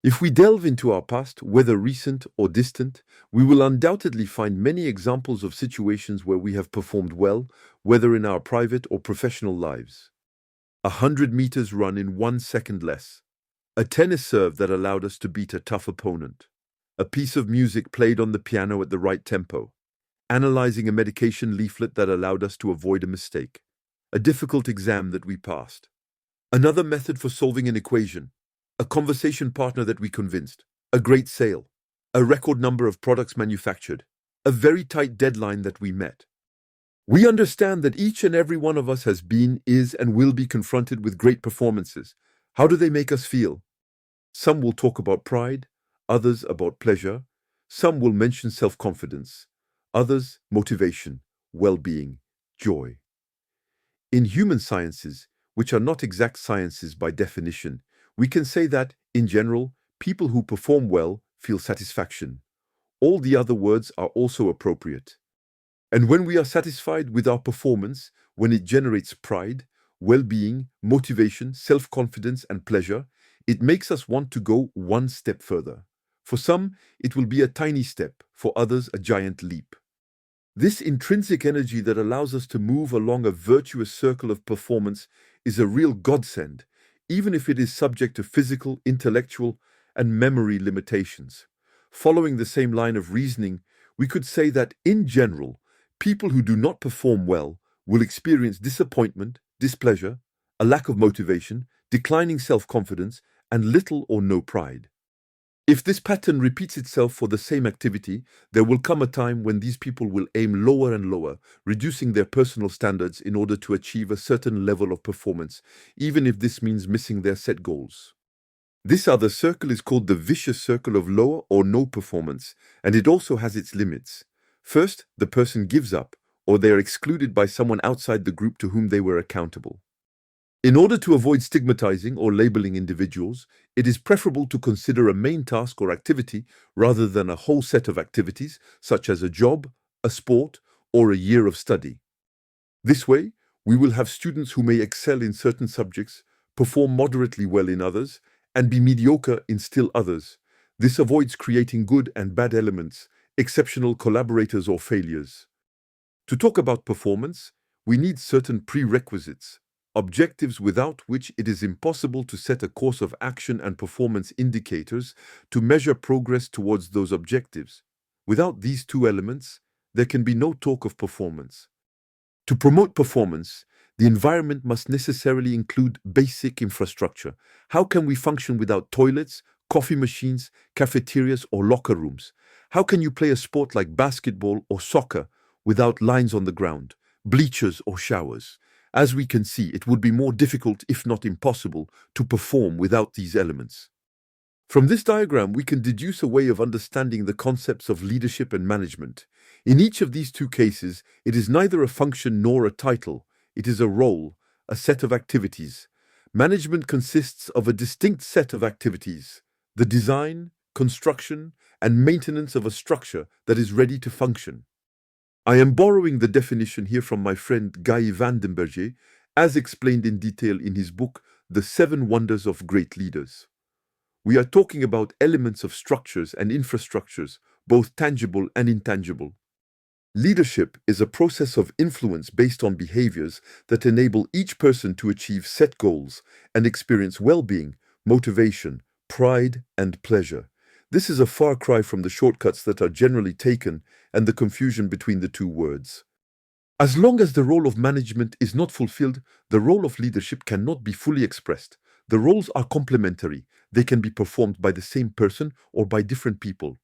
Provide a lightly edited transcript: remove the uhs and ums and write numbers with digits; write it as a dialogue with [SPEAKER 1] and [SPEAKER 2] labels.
[SPEAKER 1] If we delve into our past, whether recent or distant, we will undoubtedly find many examples of situations where we have performed well, whether in our private or professional lives. 100 meters run in 1 second less. A tennis serve that allowed us to beat a tough opponent. A piece of music played on the piano at the right tempo. Analyzing a medication leaflet that allowed us to avoid a mistake. A difficult exam that we passed. Another method for solving an equation. A conversation partner that we convinced. A great sale. A record number of products manufactured. A very tight deadline that we met. We understand that each and every one of us has been, is, and will be confronted with great performances. How do they make us feel? Some will talk about pride, others about pleasure. Some will mention self-confidence, others motivation, well-being, joy. In human sciences, which are not exact sciences by definition, we can say that, in general, people who perform well feel satisfaction. All the other words are also appropriate. And when we are satisfied with our performance, when it generates pride, well-being, motivation, self-confidence, and pleasure, it makes us want to go one step further. For some, it will be a tiny step, for others, a giant leap. This intrinsic energy that allows us to move along a virtuous circle of performance is a real godsend, even if it is subject to physical, intellectual, and memory limitations. Following the same line of reasoning, we could say that, in general, people who do not perform well will experience disappointment, displeasure, a lack of motivation, declining self-confidence, and little or no pride. If this pattern repeats itself for the same activity, there will come a time when these people will aim lower and lower, reducing their personal standards in order to achieve a certain level of performance, even if this means missing their set goals. This other circle is called the vicious circle of lower or no performance, and it also has its limits. First, the person gives up, or they are excluded by someone outside the group to whom they were accountable. In order to avoid stigmatizing or labeling individuals, it is preferable to consider a main task or activity rather than a whole set of activities, such as a job, a sport, or a year of study. This way, we will have students who may excel in certain subjects, perform moderately well in others, and be mediocre in still others. This avoids creating good and bad elements, exceptional collaborators or failures. To talk about performance, we need certain prerequisites, objectives without which it is impossible to set a course of action and performance indicators to measure progress towards those objectives. Without these two elements, there can be no talk of performance. To promote performance, the environment must necessarily include basic infrastructure. How can we function without toilets, coffee machines, cafeterias, or locker rooms? How can you play a sport like basketball or soccer without lines on the ground, bleachers or showers? As we can see, it would be more difficult, if not impossible, to perform without these elements. From this diagram, we can deduce a way of understanding the concepts of leadership and management. In each of these two cases, it is neither a function nor a title. It is a role, a set of activities. Management consists of a distinct set of activities: the design, construction, and maintenance of a structure that is ready to function. I am borrowing the definition here from my friend Guy van den Berger, as explained in detail in his book, The 7 Wonders of Great Leaders. We are talking about elements of structures and infrastructures, both tangible and intangible. Leadership is a process of influence based on behaviors that enable each person to achieve set goals and experience well-being, motivation, pride, and pleasure. This is a far cry from the shortcuts that are generally taken and the confusion between the two words. As long as the role of management is not fulfilled, the role of leadership cannot be fully expressed. The roles are complementary. They can be performed by the same person or by different people.